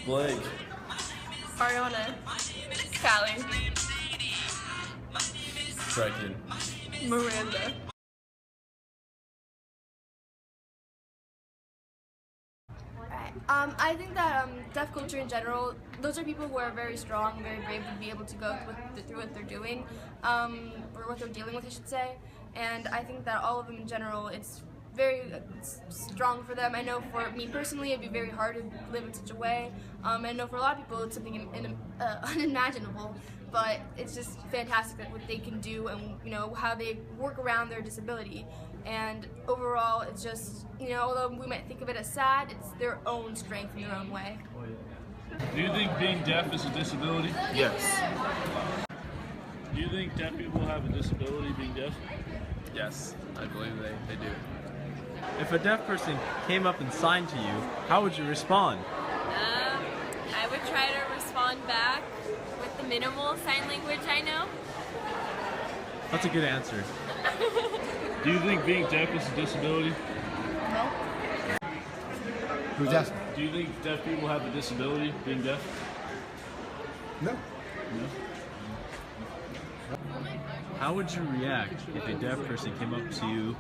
Blake. Ariana. Callie. Brecken. Miranda. I think that deaf culture in general, those are people who are very strong, very brave to be able to go through what they're doing, or what they're dealing with, I should say. And I think that all of them in general, it's very strong for them. I know for me personally, it'd be very hard to live in such a way. I know for a lot of people, it's something unimaginable. But it's just fantastic that what they can do and how they work around their disability. And overall, it's just although we might think of it as sad, it's their own strength in their own way. Do you think being deaf is a disability? Yes. Do you think deaf people have a disability being deaf? Yes, I believe they do. If a deaf person came up and signed to you, how would you respond? I would try to respond back with the minimal sign language I know. That's a good answer. Do you think being deaf is a disability? No. Who's asking? Do you think deaf people have a disability being deaf? No. No. How would you react if a deaf person came up to you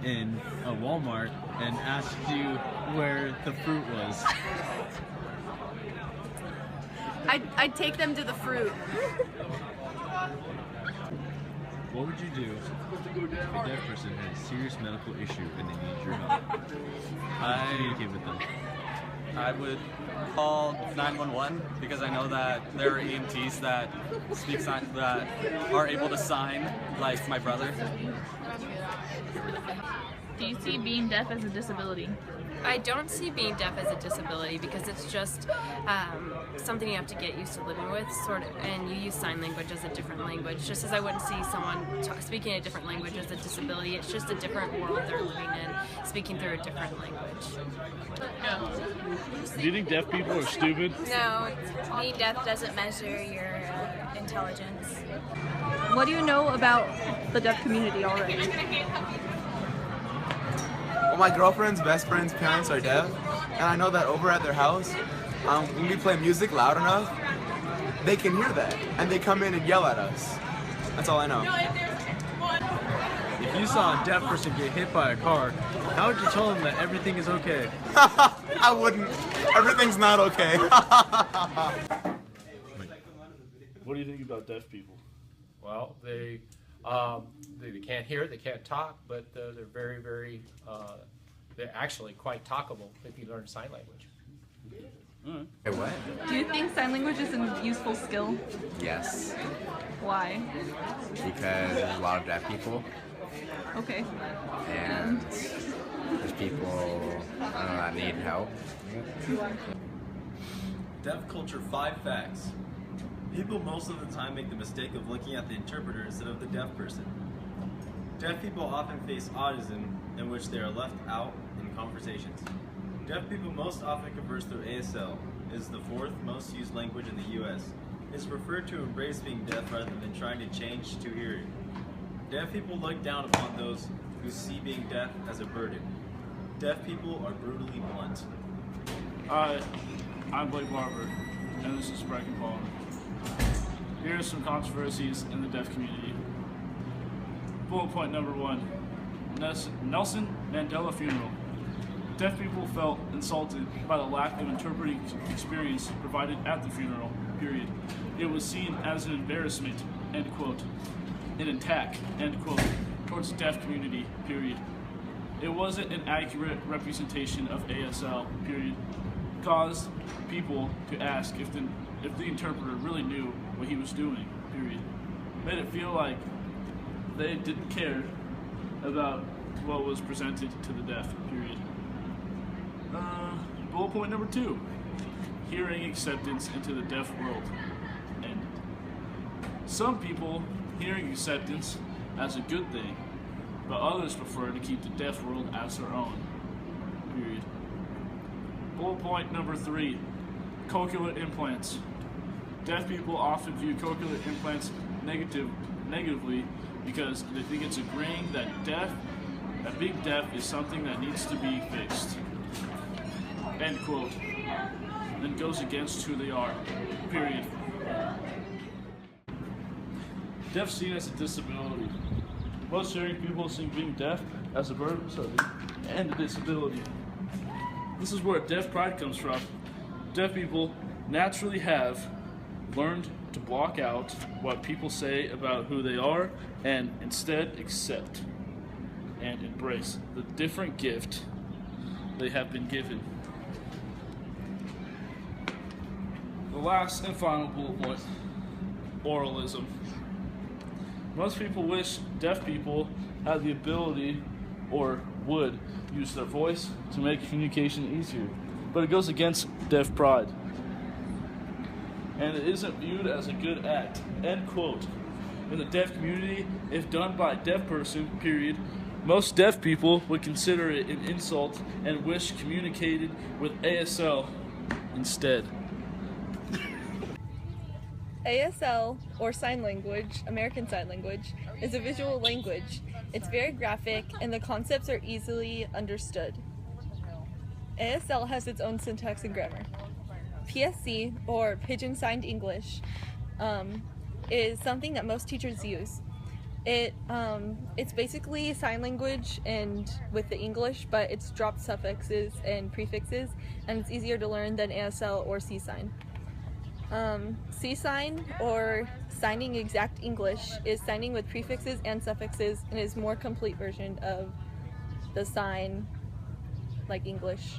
in a Walmart and asked you where the fruit was? I'd take them to the fruit. What would you do if a deaf person had a serious medical issue and they need your help? How would you communicate with them? I would call 911 because I know that there are EMTs that that are able to sign, like my brother. Do you see being deaf as a disability? I don't see being deaf as a disability because it's just something you have to get used to living with, sort of, and you use sign language as a different language. Just as I wouldn't see someone speaking a different language as a disability, it's just a different world they're living in, speaking through a different language. Do you think deaf people are stupid? No, being deaf doesn't measure your intelligence. What do you know about the deaf community already? Well, my girlfriend's best friend's parents are deaf, and I know that over at their house, when we play music loud enough, they can hear that, and they come in and yell at us. That's all I know. If you saw a deaf person get hit by a car, how would you tell them that everything is okay? I wouldn't. Everything's not okay. What do you think about deaf people? Well, they can't hear, they can't talk, but they're very, very, they're actually quite talkable if you learn sign language. Hey, what? Do you think sign language is a useful skill? Yes, Why? because there's a lot of deaf people, Okay. and there's people, I don't know, that need help. Deaf culture 5 facts. People most of the time make the mistake of looking at the interpreter instead of the deaf person. Deaf people often face autism, in which they are left out in conversations. Deaf people most often converse through ASL. It is the 4th most used language in the US. It is preferred to embrace being deaf rather than trying to change to hearing. Deaf people look down upon those who see being deaf as a burden. Deaf people are brutally blunt. Hi, I'm Blake Barber, and this is Brecken Palmer. Here are some controversies in the deaf community. Bullet point number 1, Nelson Mandela funeral. Deaf people felt insulted by the lack of interpreting experience provided at the funeral, period. It was seen as an embarrassment, end quote, an attack, end quote, towards the deaf community, period. It wasn't an accurate representation of ASL, period. Caused people to ask if the interpreter really knew what he was doing, period. Made it feel like they didn't care about what was presented to the deaf, period. Bullet point number 2, hearing acceptance into the deaf world, end. Some people hearing acceptance as a good thing, but others prefer to keep the deaf world as their own, period. Bullet point number 3, cochlear implants. Deaf people often view cochlear implants negatively because they think it's agreeing that being deaf is something that needs to be fixed. End quote. and goes against who they are, period. Deaf seen as a disability. Most hearing people see being deaf as a burden and a disability. This is where deaf pride comes from. Deaf people naturally have learned to block out what people say about who they are and instead accept and embrace the different gift they have been given. The last and final bullet point, oralism. Most people wish deaf people had the ability or would use their voice to make communication easier, but it goes against deaf pride. And it isn't viewed as a good act, end quote. In the deaf community, if done by a deaf person, period, most deaf people would consider it an insult and wish communicated with ASL instead. ASL, or Sign Language, American Sign Language, is a visual language. It's very graphic, and the concepts are easily understood. ASL has its own syntax and grammar. PSC, or Pigeon Signed English, is something that most teachers use. It's basically sign language and with the English, but it's dropped suffixes and prefixes, and it's easier to learn than ASL or C-Sign. C-Sign, or Signing Exact English, is signing with prefixes and suffixes and is a more complete version of the sign like English.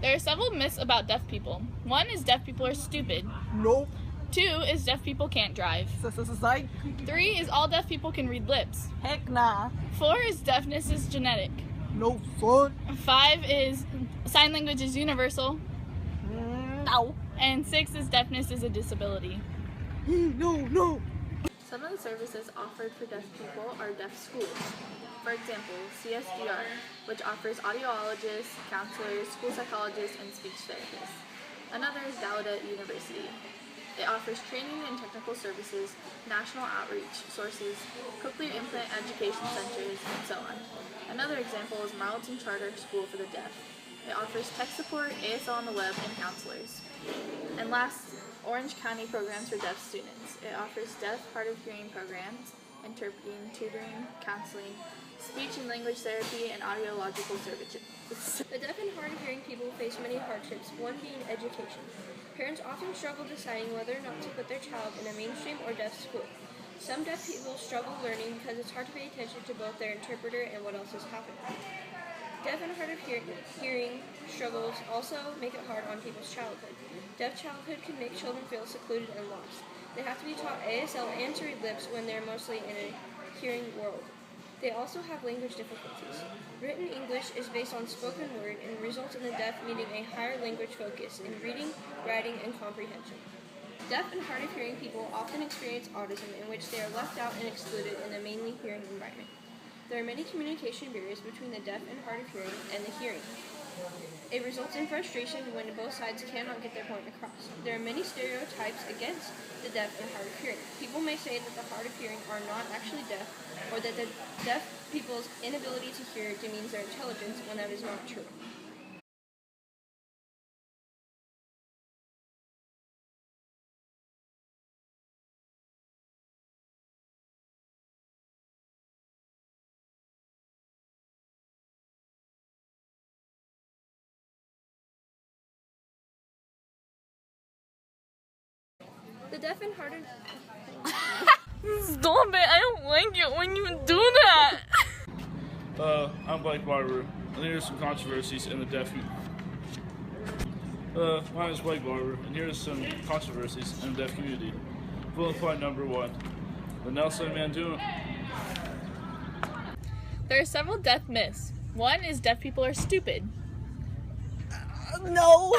There are several myths about deaf people. 1 is deaf people are stupid. Nope. 2 is deaf people can't drive. 3 is all deaf people can read lips. Heck nah. 4 is deafness is genetic. No fun. 5 is sign language is universal. No. And 6 is deafness is a disability. No. Some of the services offered for deaf people are deaf schools. For example, CSDR, which offers audiologists, counselors, school psychologists, and speech therapists. Another is Gallaudet University. It offers training and technical services, national outreach sources, cochlear implant education centers, and so on. Another example is Marlton Charter School for the Deaf. It offers tech support, ASL on the web, and counselors. And last, Orange County Programs for Deaf Students. It offers deaf, hard of hearing programs, interpreting, tutoring, counseling, speech and language therapy, and audiological services. The deaf and hard of hearing people face many hardships, one being education. Parents often struggle deciding whether or not to put their child in a mainstream or deaf school. Some deaf people struggle learning because it's hard to pay attention to both their interpreter and what else is happening. Deaf and hard of hearing struggles also make it hard on people's childhood. Deaf childhood can make children feel secluded and lost. They have to be taught ASL and to read lips when they're mostly in a hearing world. They also have language difficulties. Written English is based on spoken word and results in the deaf needing a higher language focus in reading, writing, and comprehension. Deaf and hard of hearing people often experience autism in which they are left out and excluded in a mainly hearing environment. There are many communication barriers between the deaf and hard of hearing and the hearing. It results in frustration when both sides cannot get their point across. There are many stereotypes against the deaf and hard of hearing. People may say that the hard of hearing are not actually deaf, or that the deaf people's inability to hear demeans their intelligence, when that is not true. The deaf and hard of... Stop it! I don't like it when you do that! I'm Blake Barber, and here's some controversies in the deaf community. My name is Blake Barber, and here's some controversies in the deaf community. Bullet point number 1, the Nelson Mandela. There are several deaf myths. 1 is deaf people are stupid. No.